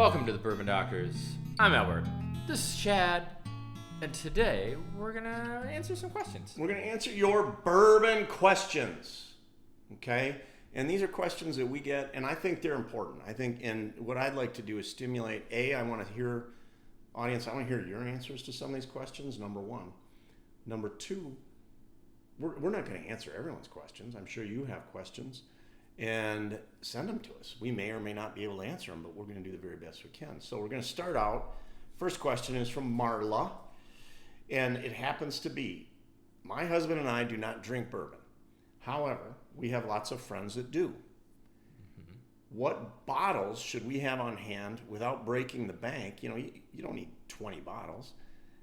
Welcome to the Bourbon Doctors. I'm Albert. This is Chad. And today we're going to answer some questions. We're going to answer your bourbon questions. Okay? And these are questions that we get, and I think they're important. And what I'd like to do is stimulate, I want to hear, audience, I want to hear your answers to some of these questions, number one. Number two, we're not going to answer everyone's questions. I'm sure you have questions. And send them to us. We may or may not be able to answer them, but we're going to do the very best we can. So we're going to start out. First question is from Marla. And it happens to be, my husband and I do not drink bourbon. However, we have lots of friends that do. Mm-hmm. What bottles should we have on hand without breaking the bank? You know, you don't need 20 bottles.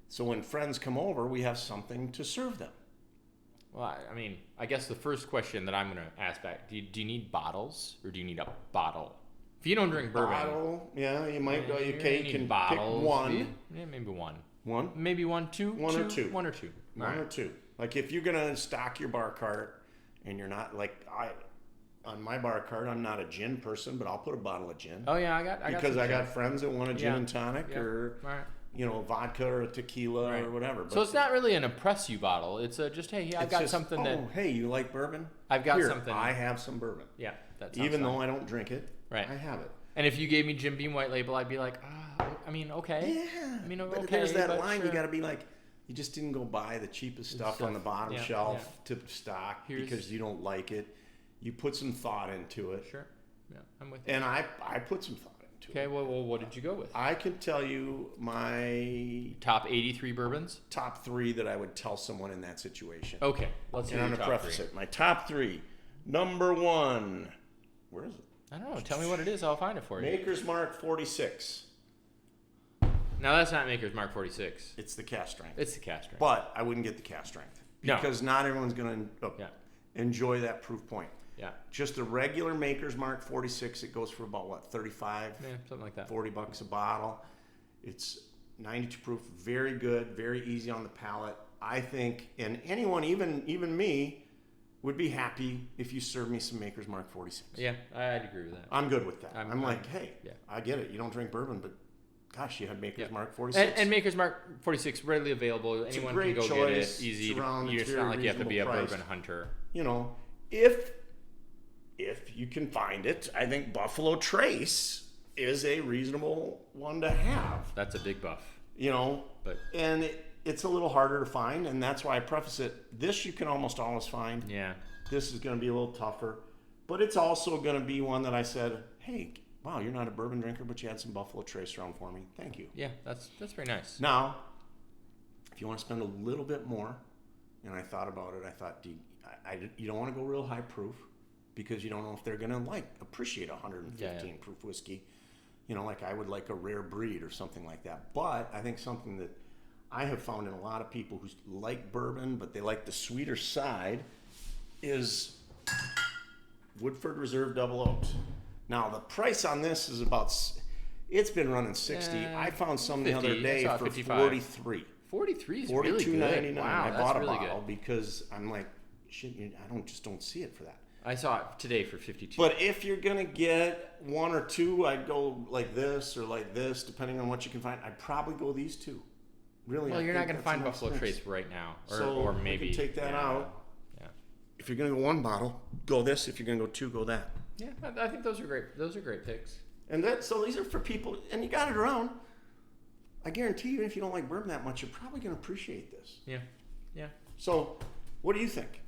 So when friends come over, we have something to serve them. Well, I mean, I guess the first question that I'm going to ask back, do you need bottles or do you need a bottle? If you don't drink bourbon. Bottle, yeah, you might, you can bottles. Pick one. Yeah, maybe one. One? Maybe one, two? One or two. One or two. One or two. Like if you're going to stock your bar cart and you're not on my bar cart, I'm not a gin person, but I'll put a bottle of gin. Oh yeah, I got friends that want a gin and tonic or vodka or a tequila or whatever. So it's not really an impress you bottle. It's just, hey, I've got something that. Oh, hey, you like bourbon? I've got Here, something. I have some bourbon. Yeah, that's even though I don't drink it. Right. I have it. And if you gave me Jim Beam White Label, I'd be like, okay. Yeah. I mean, okay. But there's that line. Sure. You got to be like, you just didn't go buy the cheapest stuff on the bottom shelf to stock because you don't like it. You put some thought into it. Sure. Yeah, I'm with you. And I put some thought into it. Okay, well, what did you go with? I can tell you my top 83 bourbons? Top 3 that I would tell someone in that situation. Okay, let's hear your top 3. And I'm going to preface it. My top 3. Number 1. Where is it? I don't know. Tell me what it is. I'll find it for you. Maker's Mark 46. No, that's not Maker's Mark 46. It's the cast strength. It's the cast strength. But I wouldn't get the cast strength. Because not everyone's going to enjoy that proof point. Yeah. Just a regular Maker's Mark 46, it goes for about, what, 35? Yeah, something like that. $40 a bottle. It's 92 proof, very good, very easy on the palate. I think, and anyone, even me, would be happy if you served me some Maker's Mark 46. Yeah, I'd agree with that. I'm good with that. I'm like, hey, I get it. You don't drink bourbon, but gosh, you had Maker's Mark 46. And Maker's Mark 46 readily available. It's anyone a great can go choice. Get it. Easy. It's not like you have to be a priced. bourbon hunter. You know, if you can find it, I think Buffalo Trace is a reasonable one to have. That's a big buff. You know, and it's a little harder to find, and that's why I preface it. This you can almost always find. Yeah. This is going to be a little tougher, but it's also going to be one that I said, hey, wow, you're not a bourbon drinker, but you had some Buffalo Trace around for me. Thank you. Yeah, that's very nice. Now, if you want to spend a little bit more, and I thought about it, I thought, you don't want to go real high proof because you don't know if they're going to appreciate 115 proof whiskey. You know, like I would like a rare breed or something like that. But I think something that I have found in a lot of people who like bourbon, but they like the sweeter side, is Woodford Reserve Double Oaked. Now, the price on this is it's been running 60. I found some 50, the other day for 55. 43. 43 is really good. $42.99. Wow, I bought a really bottle good. Because I'm like, shit, I don't see it for that. I saw it today for 52. But if you're going to get one or two, I'd go like this or like this, depending on what you can find. I'd probably go these two. Really. Well, you're not going to find Buffalo Trace right now. Or maybe. You can take that out. Yeah. If you're going to go one bottle, go this. If you're going to go two, go that. Yeah, I think those are great. Those are great picks. And so these are for people, and you got it around. I guarantee you, even if you don't like bourbon that much, you're probably going to appreciate this. Yeah. Yeah. So, what do you think?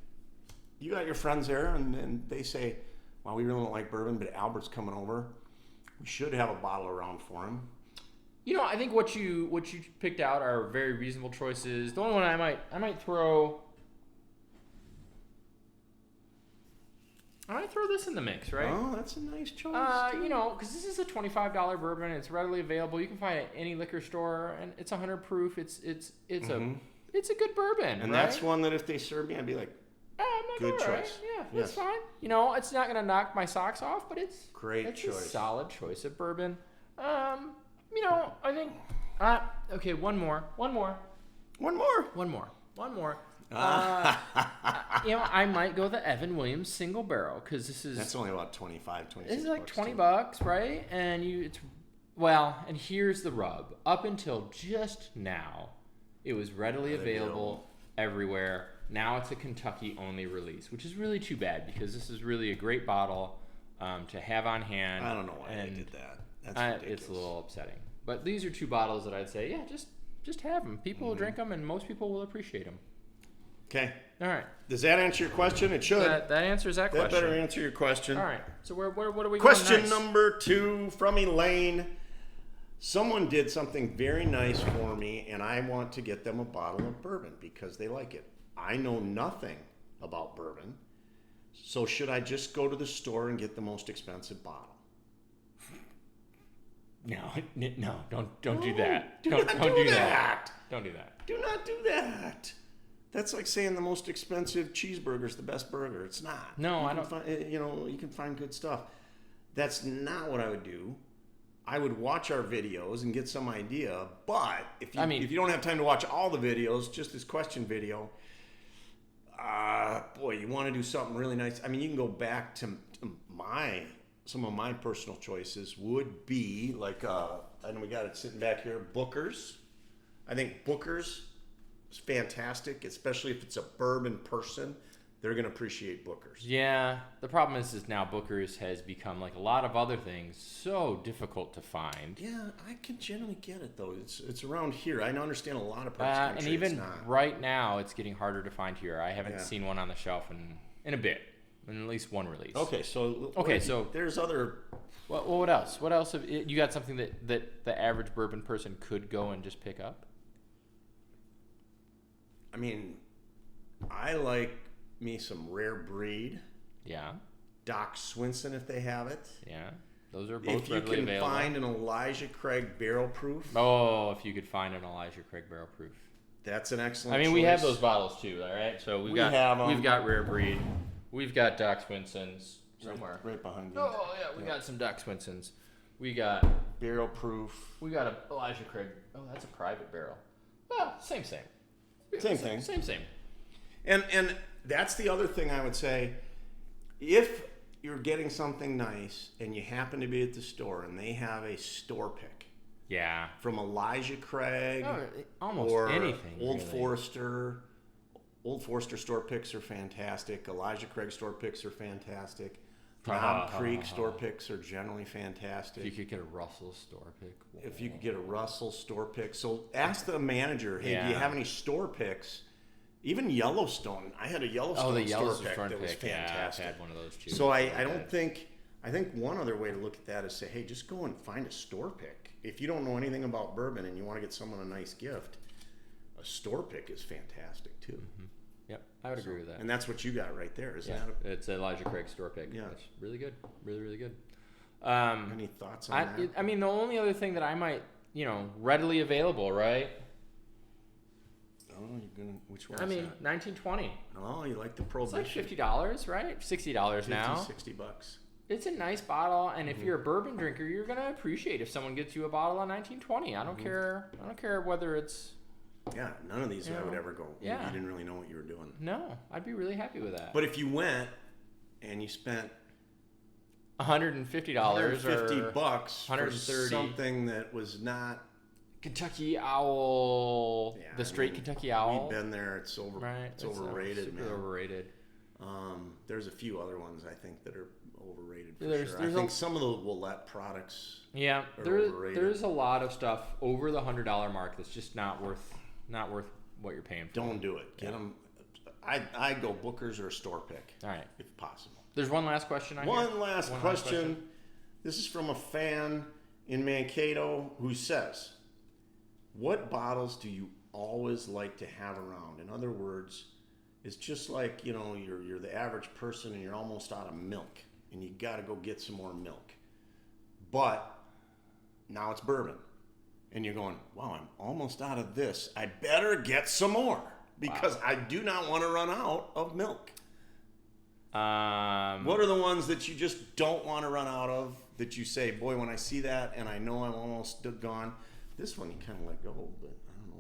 You got your friends there, and they say, well, we really don't like bourbon, but Albert's coming over. We should have a bottle around for him. You know, I think what you picked out are very reasonable choices. The only one I might throw this in the mix, right? Oh, that's a nice choice. You know, because this is a $25 bourbon. It's readily available. You can find it at any liquor store, and it's 100 proof. It's a good bourbon, and right? That's one that if they serve me, I'd be like, good choice. Right. Yeah, that's fine. You know, it's not gonna knock my socks off, but it's choice. A solid choice of bourbon. You know, I think. Okay, one more. You know, I might go the Evan Williams single barrel because that's only about 25, 26. This is like $20, right? And Well, and here's the rub. Up until just now, it was readily available everywhere. Now it's a Kentucky-only release, which is really too bad because this is really a great bottle to have on hand. I don't know why they did that. That's ridiculous. It's a little upsetting. But these are two bottles that I'd say, yeah, just have them. People will drink them, and most people will appreciate them. Okay. All right. Does that answer your question? It should. That answers that question. That better answer your question. All right. So what are we Question going next? number 2 from Elaine. Someone did something very nice for me, and I want to get them a bottle of bourbon because they like it. I know nothing about bourbon, so should I just go to the store and get the most expensive bottle? No, don't do that. Don't do that. Don't do that. Do not do that. That's like saying the most expensive cheeseburger is the best burger. It's not. No, I don't. You can find good stuff. That's not what I would do. I would watch our videos and get some idea. But if you don't have time to watch all the videos, just this question video, you want to do something really nice. I mean, you can go back to some of my personal choices would be like, I know we got it sitting back here, Booker's. I think Booker's is fantastic, especially if it's a bourbon person. They're going to appreciate Booker's. Yeah, the problem is now Booker's has become, like a lot of other things, so difficult to find. Yeah, I can generally get it, though. It's around here. I understand a lot of parts of the country. And even right now, it's getting harder to find here. I haven't seen one on the shelf in a bit. In at least one release. Okay, so there's other. Well, what else? What else? You got something that the average bourbon person could go and just pick up? I mean, I like me some Rare Breed. Yeah. Doc Swinson, if they have it. Yeah. Those are both readily available. If you can find an Elijah Craig Barrel Proof. Oh, if you could find an Elijah Craig Barrel Proof. That's an excellent choice. we have those bottles too, all right? So we've got Rare Breed. We've got Doc Swinson's somewhere. Right behind you. Oh, yeah, we got some Doc Swinson's. We got Barrel Proof. We got a Elijah Craig. Oh, that's a private barrel. Well, same. Same thing. Same. And that's the other thing I would say. If you're getting something nice and you happen to be at the store and they have a store pick. Yeah. From Elijah Craig. Almost or anything. Old really. Forester. Old Forester store picks are fantastic. Elijah Craig store picks are fantastic. Knob Creek store picks are generally fantastic. If you could get a Russell store pick. If you could get a Russell store pick. So ask the manager, hey, do you have any store picks? Even Yellowstone. I had a Yellowstone store pick that was fantastic. Yeah, I've had one of those too. So I think one other way to look at that is say, hey, just go and find a store pick. If you don't know anything about bourbon and you want to get someone a nice gift, a store pick is fantastic too. Mm-hmm. Yep, I would agree with that. And that's what you got right there, isn't that? It's Elijah Craig store pick. Yeah, it's really good, really good. Any thoughts on that? I mean, the only other thing that I might, readily available, right? Oh, which one? I mean, 1920. Oh, you like the Prohibition? It's like $50, right? $60 now. $60. It's a nice bottle, and if you're a bourbon drinker, you're gonna appreciate if someone gets you a bottle of 1920. I don't care whether it's. Yeah, none of these I would ever go. Yeah. You didn't really know what you were doing. No, I'd be really happy with that. But if you went and you spent $150 or $150 $130 for something that was not Kentucky Owl, the straight Kentucky Owl. We've been there. It's It's overrated, man. Overrated. There's a few other ones I think that are overrated for sure. There's I think some of the Willette products. Yeah, overrated. There's a lot of stuff over the $100 mark that's just not worth what you're paying for. Don't do it. Get them. I'd go Booker's or a store pick. All right, if possible. There's one last question. One last question. This is from a fan in Mankato who says, "What bottles do you always like to have around?" In other words, it's just like you're the average person and you're almost out of milk and you got to go get some more milk, but now it's bourbon. And you're going, wow, I'm almost out of this. I better get some more because I do not want to run out of milk. What are the ones that you just don't want to run out of that you say, boy, when I see that and I know I'm almost gone, this one you kind of let go, but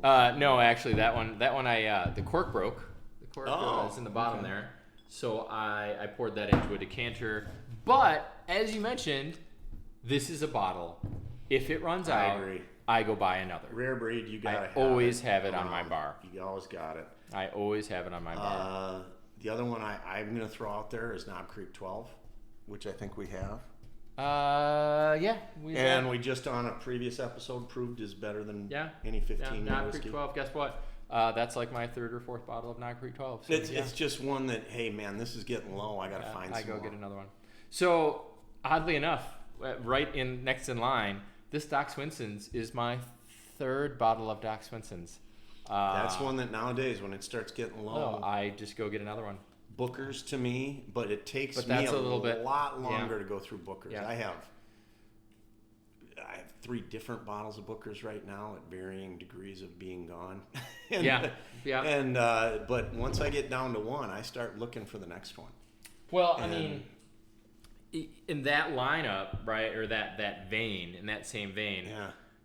I don't know. No, actually, that one, the cork broke. The cork was in the bottom there. So I poured that into a decanter. But, as you mentioned, this is a bottle If it runs I out, agree. I go buy another. Rare breed, you gotta have always it have it on around. my bar. You always got it. I always have it on my bar. The other one I'm going to throw out there is Knob Creek 12, which I think we have. Yeah. We just on a previous episode proved is better than any 15 year Knob whiskey. Creek 12. Guess what? That's like my third or fourth bottle of Knob Creek 12. So, It's just one that, hey man, this is getting low. I got to find some more. I go get another one. So oddly enough, next in line, this Doc Swinson's is my third bottle of Doc Swinson's. That's one that nowadays, when it starts getting low, I just go get another one. Booker's to me, but it takes me a lot longer to go through Booker's. Yeah. I have 3 different bottles of Booker's right now at varying degrees of being gone. But once I get down to one, I start looking for the next one. Well, I mean, in that lineup, right, or that vein, in that same vein,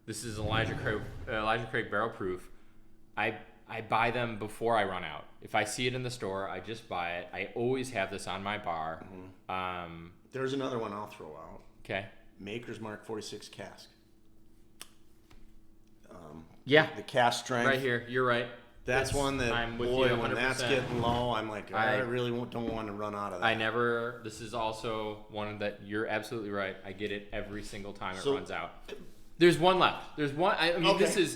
this is Elijah Craig Barrel Proof. I buy them before I run out. If I see it in the store, I just buy it. I always have this on my bar. Mm-hmm. There's another one I'll throw out. Okay. Maker's Mark 46 cask. The cask strength. Right here. You're right. That's one that, I'm with boy, you when that's getting low, I'm like, I really don't want to run out of that. This is also one that you're absolutely right. I get it every single time it runs out. There's one left. There's one. I mean, okay.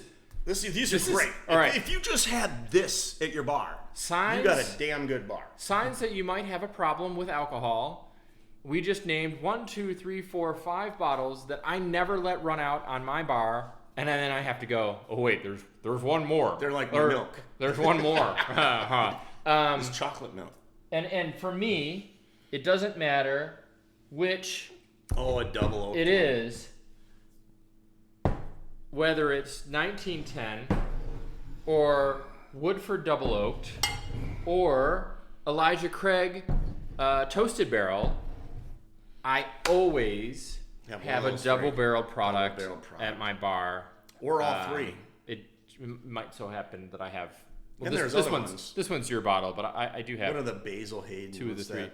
These are great. All right. If you just had this at your bar, you got a damn good bar. Signs that you might have a problem with alcohol. We just named 1, 2, 3, 4, 5 bottles that I never let run out on my bar, and then I have to go, oh wait, there's one more. They're like milk. There's one more. It's chocolate milk. And for me, it doesn't matter which a double oak. It is. Whether it's 1910 or Woodford Double Oaked or Elijah Craig Toasted Barrel, I always have a double barrel product at my bar. Or all 3. It might so happen that I have. Well, and there's other ones. This one's your bottle, but I do have. What are the Basil Hayden? 2 of the 3.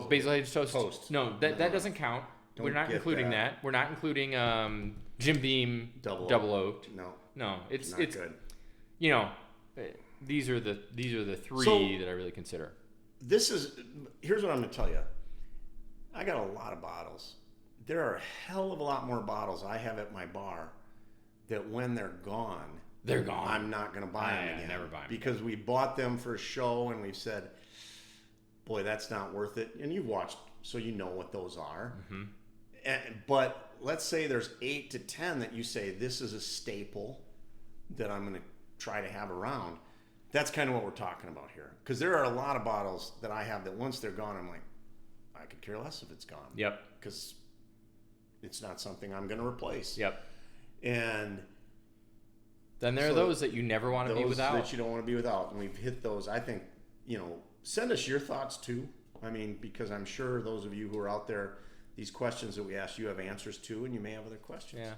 Basil Hayden's toast. No, that doesn't count. We're not including that. We're not including Jim Beam double oaked. No, it's good. You know, these are the 3 that I really consider. Here's what I'm going to tell you. I got a lot of bottles. There are a hell of a lot more bottles I have at my bar that when they're gone, I'm not going to buy them again. Never buy them because we bought them for a show and we've said, boy, that's not worth it. And you've watched, so you know what those are. Mm-hmm. But let's say there's 8 to 10 that you say this is a staple that I'm going to try to have around. That's kind of what we're talking about here. Because there are a lot of bottles that I have that once they're gone, I'm like, I could care less if it's gone. Yep. Because it's not something I'm going to replace. Yep. And then there are those that you never want to be without. Those that you don't want to be without. And we've hit those. I think, send us your thoughts too. I mean, because I'm sure those of you who are out there, these questions that we asked, you have answers to, and you may have other questions. Yeah.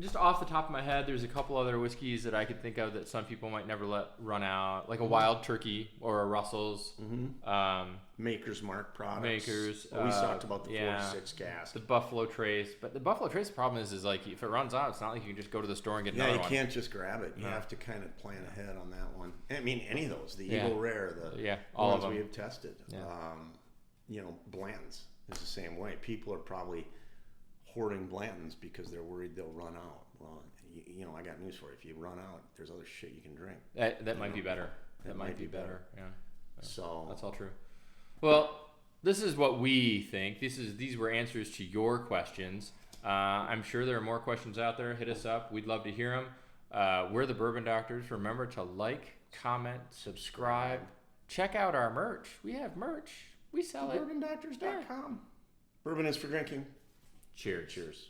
Just off the top of my head, there's a couple other whiskeys that I could think of that some people might never let run out, like a Wild Turkey or a Russell's. Mm-hmm. Maker's Mark products. We talked about the 46 cask. The Buffalo Trace. But the Buffalo Trace problem is like if it runs out, it's not like you can just go to the store and get another one. Yeah, you can't just grab it. You have to kind of plan ahead on that one. I mean, any of those. The Eagle Rare, the all ones of them we have tested. Yeah. Blanton's is the same way. People are probably hoarding Blanton's because they're worried they'll run out. Well, I got news for you. If you run out, there's other shit you can drink. That might be better. That might be better. Yeah. So that's all true. Well, this is what we think. These were answers to your questions. I'm sure there are more questions out there. Hit us up. We'd love to hear them. We're the Bourbon Doctors. Remember to like, comment, subscribe. Check out our merch. We have merch. We sell it. BourbonDoctors.com. Bourbon is for drinking. Cheers. Cheers.